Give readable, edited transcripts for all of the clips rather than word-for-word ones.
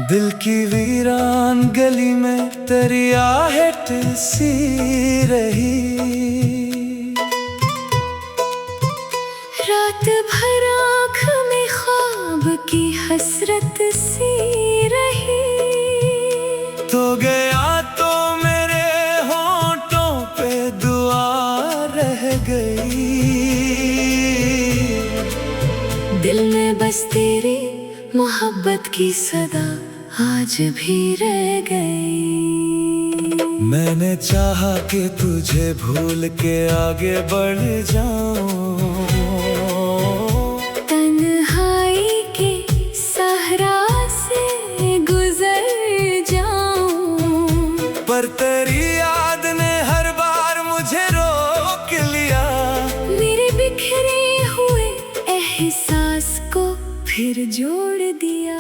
दिल की वीरान गली में तेरी आहट सी रही। रात भर आँख में ख्वाब की हसरत सी रही। तो गया तो मेरे होंठों पे दुआ रह गई। दिल में बस तेरी मोहब्बत की सदा आज भी रह गई। मैंने चाहा कि तुझे भूल के आगे बढ़ जाऊं, तन्हाई के सहरा से गुजर जाऊं, पर तेरी याद ने हर बार मुझे रोक लिया। मेरे बिखरे हुए एहसास को फिर जोड़ दिया।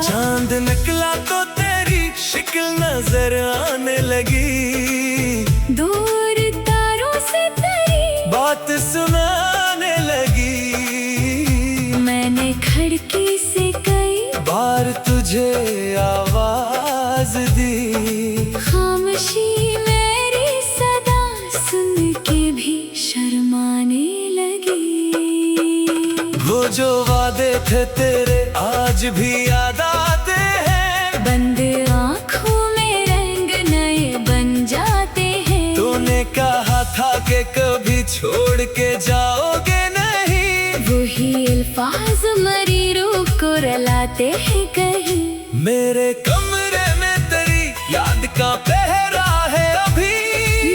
चांद निकला तो तेरी शक्ल नजर आने लगी। दूर तारों से तेरी बात सुनाने लगी। मैंने खिड़की से कई बार तुझे आवाज दी। खामोशी मेरी सदा सुन के भी शर्माने लगी। वो जो वादे थे तेरे आज भी याद आते हैं। बंद आँखों में रंग नए बन जाते हैं। तूने कहा था कि कभी छोड़ के जाओगे नहीं। वही अल्फाज मरी रूह को रुलाते हैं कहीं। मेरे कमरे में तेरी याद का पहरा है अभी।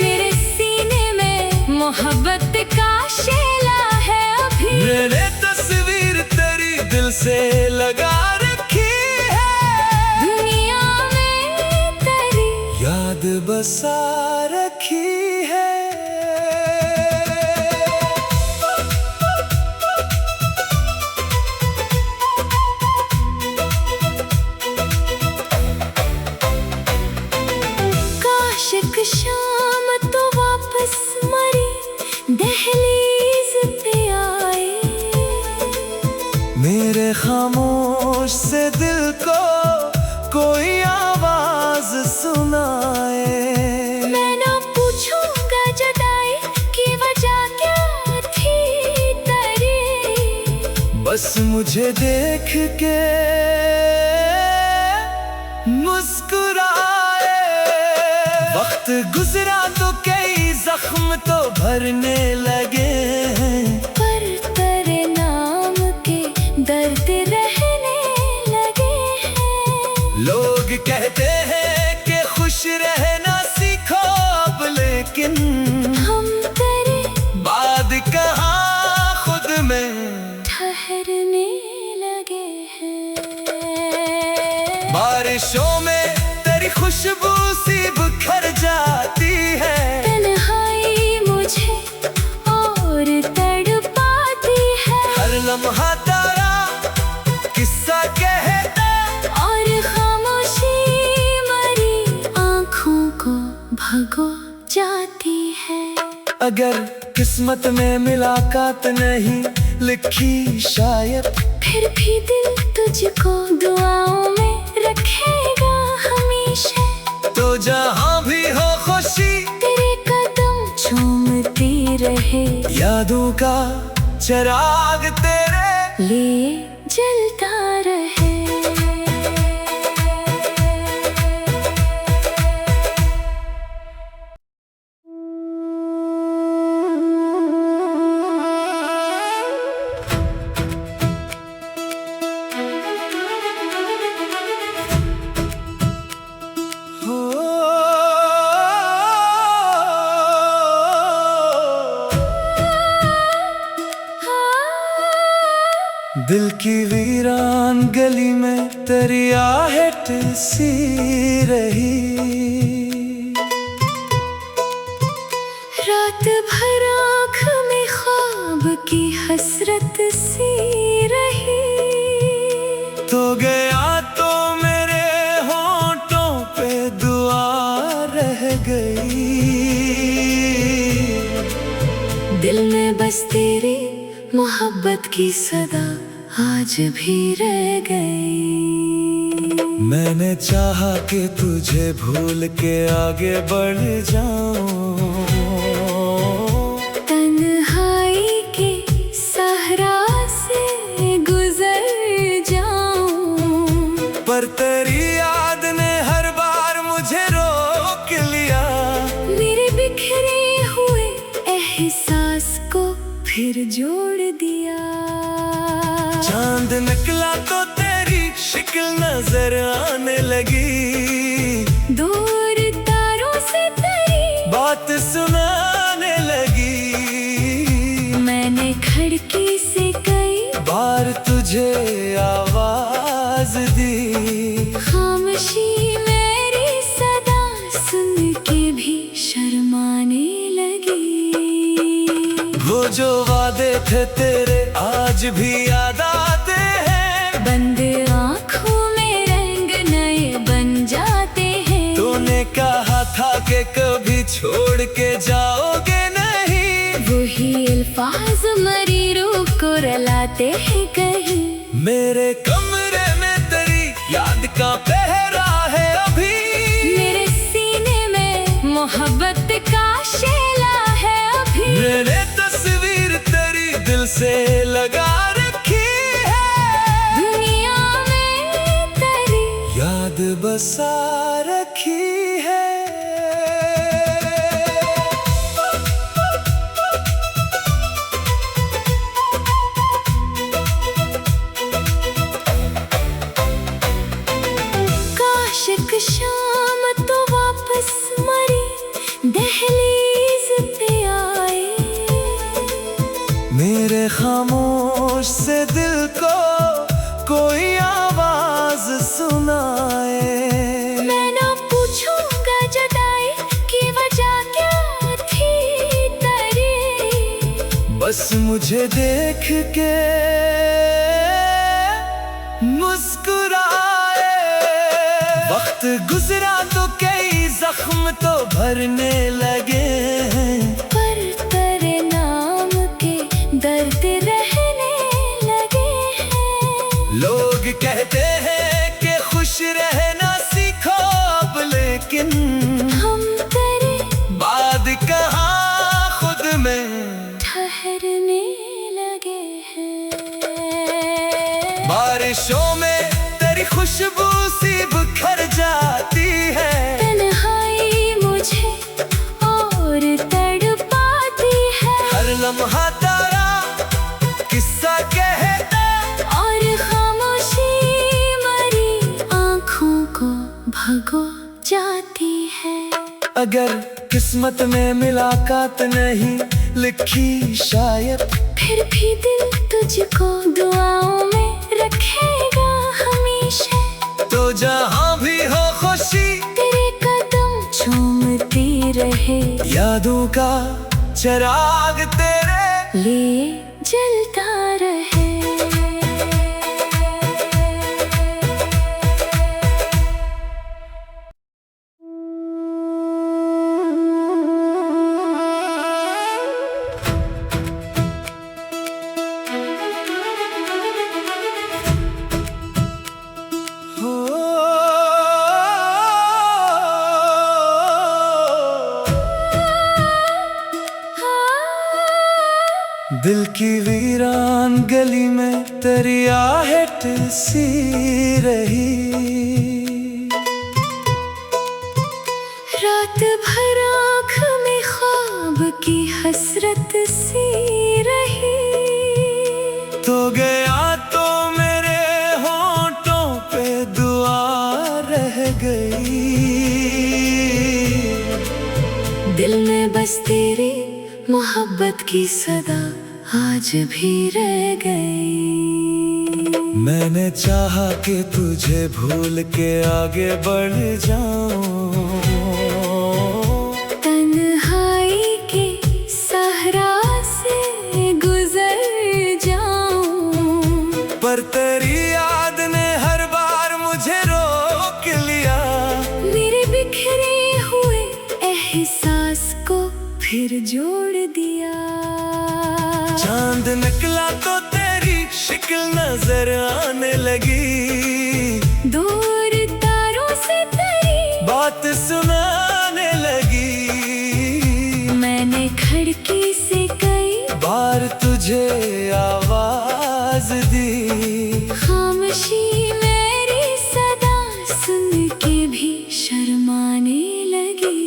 मेरे सीने में मोहब्बत का शेला है अभी। मैंने तस्वीर तेरी दिल से लगा रखी है। दुनिया में तेरी याद बसा रखी है। काशिक शाम तो वापस मरी दहलीज पे आए। मेरे खामोश से दिल को कोई आवाज सुनाए। मैं ना पूछूंगा जुदाई की वजह क्या थी तेरी। बस मुझे देख के मुस्कुराए। वक्त गुजरा तो कई जख्म तो भरने लगे हैं। पर तेरे नाम के दर्द रहने लगे हैं। लोग कहते हैं कि खुश रहना सीखो अब, लेकिन हम तेरे बाद कहाँ खुद में ठहरने लगे हैं। बारिशों में तेरी खुशबू सी बिखर जाती है। तन्हाई मुझे और तड़पाती है। हर लम्हा तारा किस्सा कहता। और खामोशी मरी आँखों को भगो जाती है। अगर किस्मत में मुलाकात नहीं लिखी शायद, फिर भी दिल तुझको दुआओं में रखेगा हमेशा। तो जहाँ भी हो खुशी तेरे कदम झूमती रहे। यादों का चिराग तेरे लिए जलता रहे। दिल की वीरान गली में तेरी आहट सी रही। रात भर आँख में ख्वाब की हसरत सी रही। तो गया तो मेरे होंठों पे दुआ रह गई। दिल में बस तेरी मोहब्बत की सदा आज भी रह गई। मैंने चाहा कि तुझे भूल के आगे बढ़ जाऊं, तन्हाई के सहरा से गुजर जाऊं, पर तेरी याद ने हर बार मुझे रोक लिया। मेरे बिखरे हुए एहसास को फिर जोड़ दिया। चांद निकला तो तेरी शिक्ल नजर आने लगी, दूर तारों से तेरी बात सुनाने लगी। मैंने खिड़की से कई बार तुझे आवाज दी, खामोशी मेरी सदा सुन के भी शर्माने लगी। वो जो वादे थे तेरे आज भी याद आते हैं, बंद आँखों में रंग नए बन जाते हैं। तूने कहा था कि कभी छोड़ के जाओगे नहीं, वही अल्फाज मरी रूह को रुलाते हैं कहीं। मेरे कमरे में तेरी याद का पहरा है अभी, मेरे सीने में मोहब्बत का शेला है अभी। मैंने तस्वीर तेरी दिल से लगा रखी है, दुनिया में तेरी याद बसा रखी है। काश एक शाम तो वापस मरी दहलीज पे आए, मेरे खामोश से दिल को कोई आवाज सुनाए। मैं ना पूछूंगा जुदाई की वजह क्या थी तेरी, बस मुझे देख के मुस्कुराए। वक्त गुजरा तो कई जख्म तो भरने लगे हैं, पर तेरे नाम के दर्द रहने लगे हैं। लोग कहते हैं कि खुश रहना सीखो अब, लेकिन हम तेरे बाद कहाँ खुद में ठहरने लगे हैं। बारिशों में तेरी खुशबू सी बिखर जाती है, तन्हाई मुझे और तड़पाती है। हर लम्हा तारा किस्सा कहता, और खामोशी मरी आँखों को भगो जाती है। अगर किस्मत में मुलाकात नहीं लिखी शायद, फिर भी दिल तुझको दुआओं में रखेगा हमेशा। तो जहाँ भी हो खुशी तेरे कदम चूमती रहे, यादों का चिराग तेरे लिए जलता रहे। दिल की वीरान गली में तेरी आहट सी रही, रात भर आँख में ख्वाब की हसरत सी रही। तो गया तो मेरे होंठों पे दुआ रह गई, दिल में बस तेरी मोहब्बत की सदा आज भी रह गई। मैंने चाहा कि तुझे भूल के आगे बढ़ जाऊं, तन्हाई के सहरा से गुजर जाऊं, पर तेरी याद ने हर बार मुझे रोक लिया। मेरे बिखरे हुए एहसास को फिर जोड़ दिया। चांद निकला तो तेरी शिक्ल नजर आने लगी, दूर बात सुनाने लगी। मैंने खिड़की से कई बार तुझे आवाज दी। खामोशी मेरी सदा सुन के भी शर्माने लगी।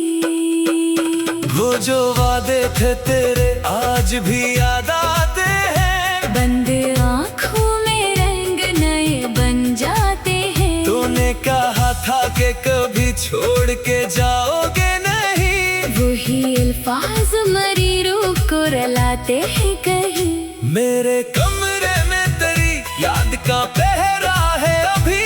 वो जो वादे थे तेरे आज भी याद आते हैं। बंद आँखों में रंग नए बन जाते हैं। तूने कहा था कि कभी छोड़ के जाओगे नहीं। वही अल्फाज मरी रूह को रुलाते हैं कहीं। मेरे कमरे में तेरी याद का पहरा है अभी।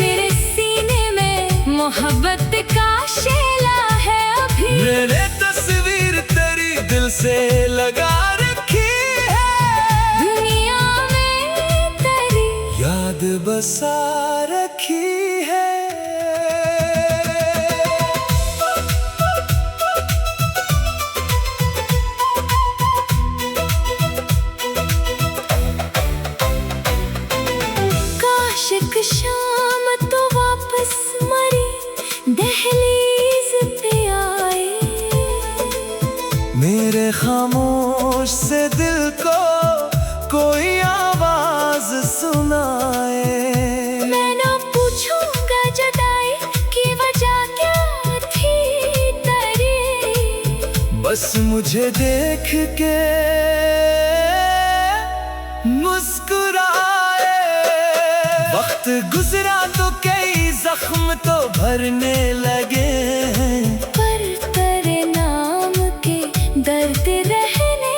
मेरे सीने में मोहब्बत का शेला है अभी। मैंने तस्वीर तेरी दिल से लगा रखी है। दुनिया में तेरी याद बसा रखी है। काशिक शाम तो वापस मरी दहलीज पे आए। मेरे खामोश से दिल को कोई आवाज सुनाए। मैं ना पूछूंगा जुदाई की वजह क्या थी तेरी। बस मुझे देख के मुस्कुराए। वक्त गुजरा तो कई जख्म तो भरने लगे हैं। पर तेरे नाम के दर्द रहने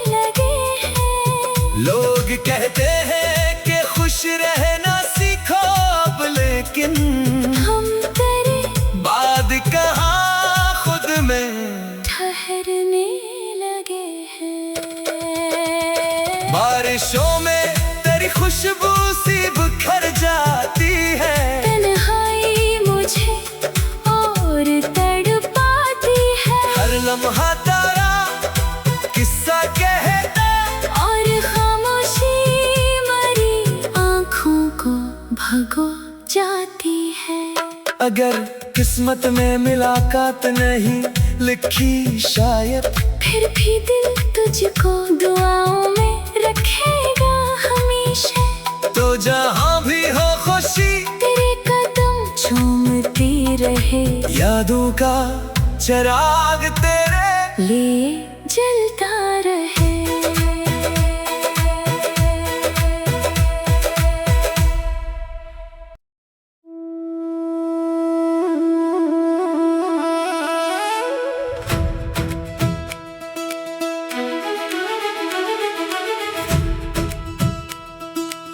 लगे हैं। लोग कहते हैं कि खुश रहना सीखो अब, लेकिन हम तेरे बाद कहाँ खुद में ठहरने लगे हैं। बारिशों में तेरी खुशबू सी बिखर जाती है। तन्हाई मुझे और तड़पाती है। हर लम्हा तारा किस्सा कहता। और खामोशी मरी आँखों को भगो जाती है। अगर किस्मत में मुलाकात नहीं लिखी शायद, फिर भी दिल तुझको दुआओं में रखेगा हमेशा। तो जहाँ भी हो खुशी तेरे कदम झूमती रहे। यादों का चिराग तेरे लिए जलता रहे।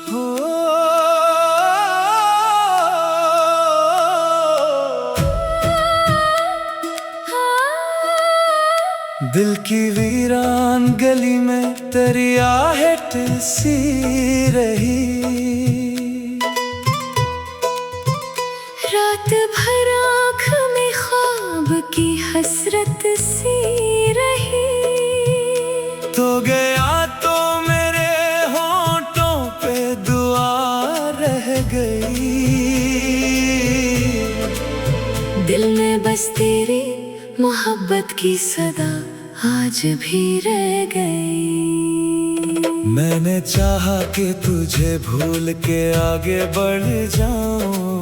हो। दिल की वीरान गली में तेरी आहट सी रही। रात भर आँख में ख्वाब की हसरत सी रही। तो गया तो मेरे होंठों पे दुआ रह गई। दिल में बस तेरी मोहब्बत की सदा आज भी रह गई। मैंने चाहा कि तुझे भूल के आगे बढ़ जाऊं।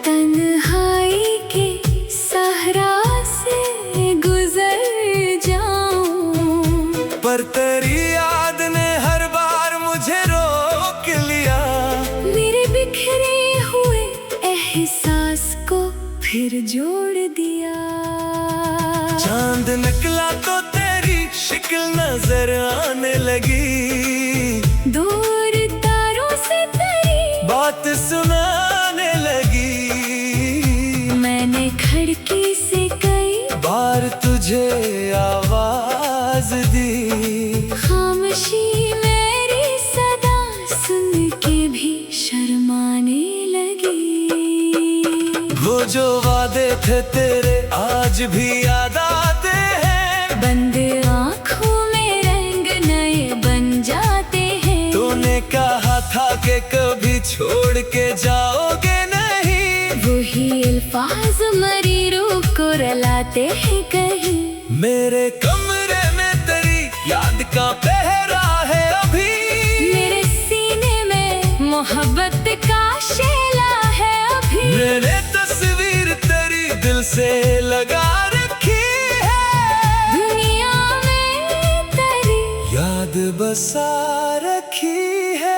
तन्हाई के सहरा से गुजर जाऊं। पर तेरी याद ने हर बार मुझे रोक लिया। मेरे बिखरे हुए एहसास को फिर जोड़ दिया। चांद निकला तो तेरी शक्ल नजर आने लगी। दूर तारों से तेरी बात सुनाने लगी। मैंने खिड़की से कई बार तुझे आवाज दी। खामोशी मेरी सदा सुन के भी शर्माने लगी। वो जो वादे थे तेरे आज भी याद आते हैं। बंद आँखों में रंग नए बन जाते हैं। तूने कहा था कि कभी छोड़ के जाओगे नहीं। वही लाते हैं कहीं। मेरे कमरे में तेरी याद का पहरा है अभी, मेरे सीने में मोहब्बत का शेला है अभी। मैंने तस्वीर तेरी दिल से लगा रखी है, दुनिया में तेरी याद बसा रखी है।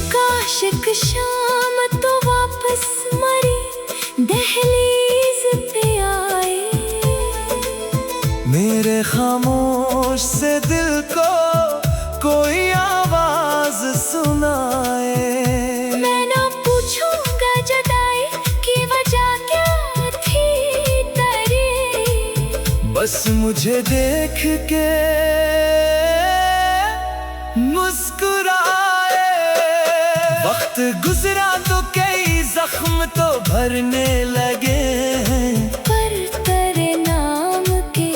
काशिक शाम तो वापस मरी दहलीज पे आए, मेरे खामोश से दिल को कोई आवाज सुनाए। मैं ना पूछूंगा जुदाई की वजह क्या थी तेरी, बस मुझे देख के मुस्कुराए। वक्त गुजरा तो कई जख्म तो भरने लगे हैं, पर तेरे नाम के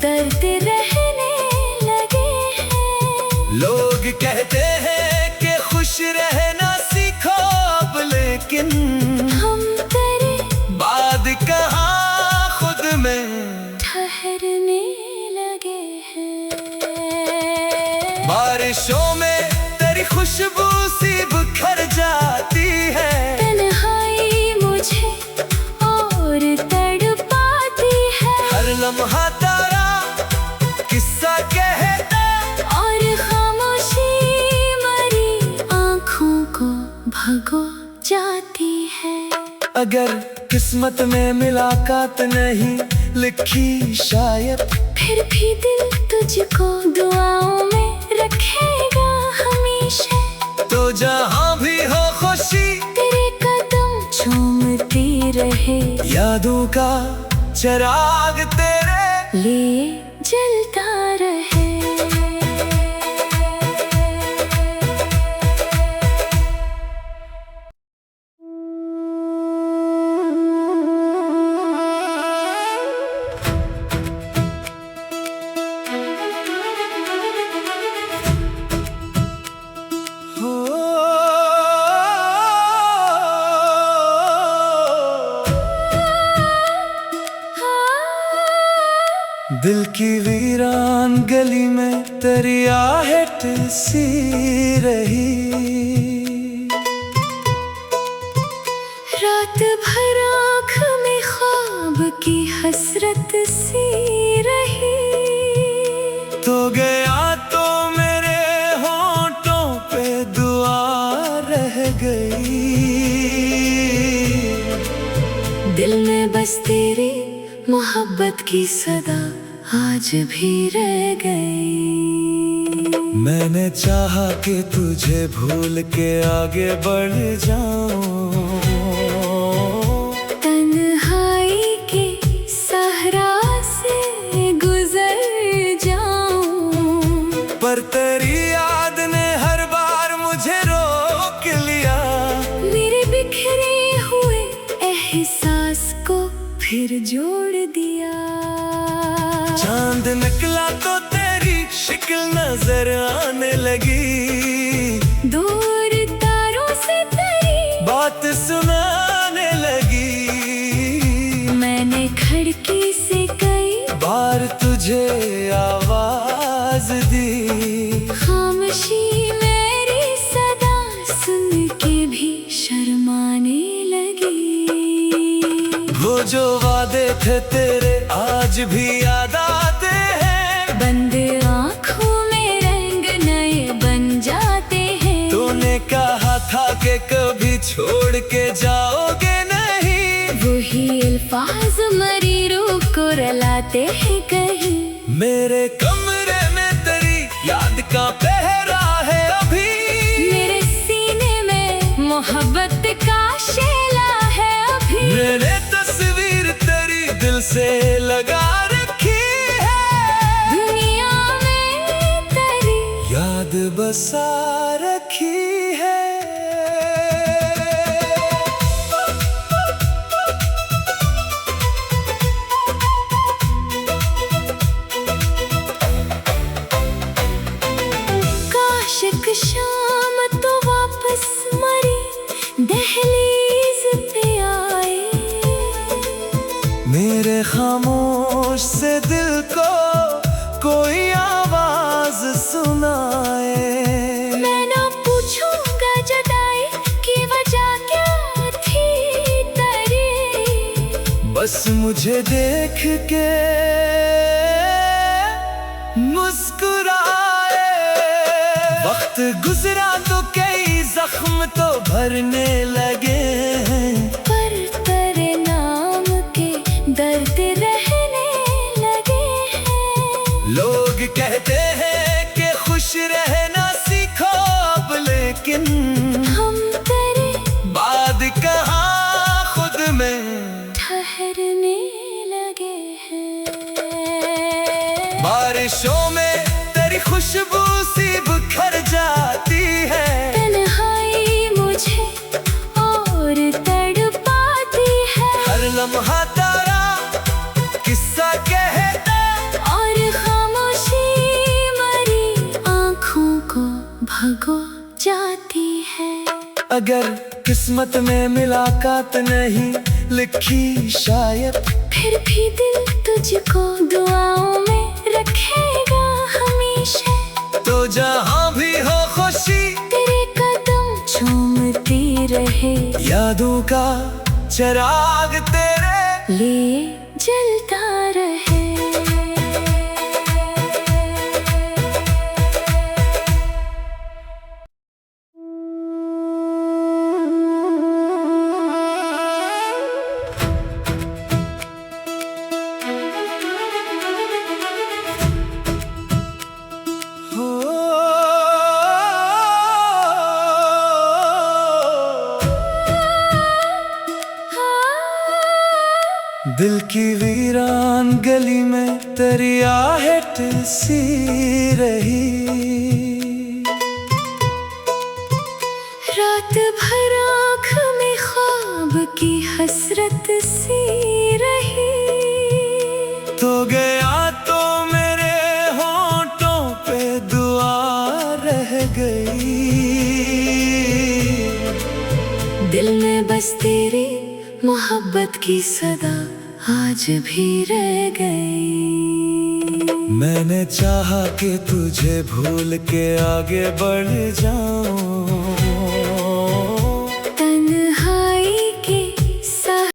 दर्द रहने लगे हैं। लोग कहते हैं कि खुश रहना सीखो अब, लेकिन हम तेरे बाद कहाँ खुद में ठहरने लगे हैं। बारिशों में तेरी खुशबू सी बिखर जाती है, तन्हाई मुझे और तड़पाती है। हर लम्हा तारा किस्सा कहता, और खामोशी मरी आँखों को भगो जाती है। अगर किस्मत में मुलाकात नहीं लिखी शायद, फिर भी दिल तुझको दुआओं में रखेगा हमेशा। तो जहाँ भी हो खुशी तेरे कदम झूमती रहे, यादों का चिराग तेरे लिए जलता रहे। दिल की वीरान गली में तेरी आहट सी रही, रात भर आँख में ख्वाब की हसरत सी रही। तो गया तो मेरे होंठों पे दुआ रह गई, दिल में बस तेरी मोहब्बत की सदा आज भी रह गई। मैंने चाहा कि तुझे भूल के आगे बढ़ जाऊं, तन्हाई के सहरा से गुजर जाऊं, पर तेरी याद ने हर बार मुझे रोक लिया। मेरे बिखरे हुए एहसास को फिर जोड़ दिया। चांद निकला तो तेरी शक्ल नजर आने लगी, दूर तारों से तेरी बात सुनाने लगी। मैंने खिड़की से कई बार तुझे आवाज दी, खामोशी मेरी सदा सुन के भी शर्माने लगी। वो जो वादे थे तेरे आज भी याद आते हैं, बंद आँखों में रंग नए बन जाते हैं। तूने कहा था कि कभी छोड़ के जाओगे नहीं, वही अल्फाज मरी रूह को रुलाते हैं कहीं। मेरे कमरे में तेरी याद का पहरा है अभी, मेरे सीने में मोहब्बत का शेला है अभी। मैंने तस्वीर तेरी दिल से लगा रखी है, दुनिया में तेरी याद बसा रखी है। शाम तो वापस मरी दहलीज पे आए। मेरे खामोश से दिल को कोई आवाज सुनाए। मैं ना पूछूंगा जुदाई की वजह क्या थी तेरी, बस मुझे देख के मुस्कुराए। वक्त गुजरा तो कई जख्म तो भरने लगे हैं, पर तेरे नाम के दर्द रहने लगे हैं। लोग कहते हैं कि खुश रहना सीखो अब, लेकिन हम तेरे बाद कहाँ खुद में ठहरने लगे हैं। बारिशों में तेरी खुशबू सी बिखर जाती है। तन्हाई मुझे और तड़पाती है, हर लम्हा तारा किस्सा कहता, और खामोशी मरी आँखों को भगो जाती है। अगर किस्मत में मुलाकात नहीं लिखी शायद, फिर भी दिल तुझको दुआओं में रखेगा हमेशा। तो जहाँ भी हो खुशी तेरे कदम झूमती रहे, यादों का चिराग तेरे लिए जलता रहे। दिल की वीरान गली में तेरी आहट सी रही। रात भर आँख में ख्वाब की हसरत सी रही। तो गया तो मेरे होंठों पे दुआ रह गई। दिल में बस तेरी मोहब्बत की सदा आज भी रह गई। मैंने चाहा कि तुझे भूल के आगे बढ़ जाऊं,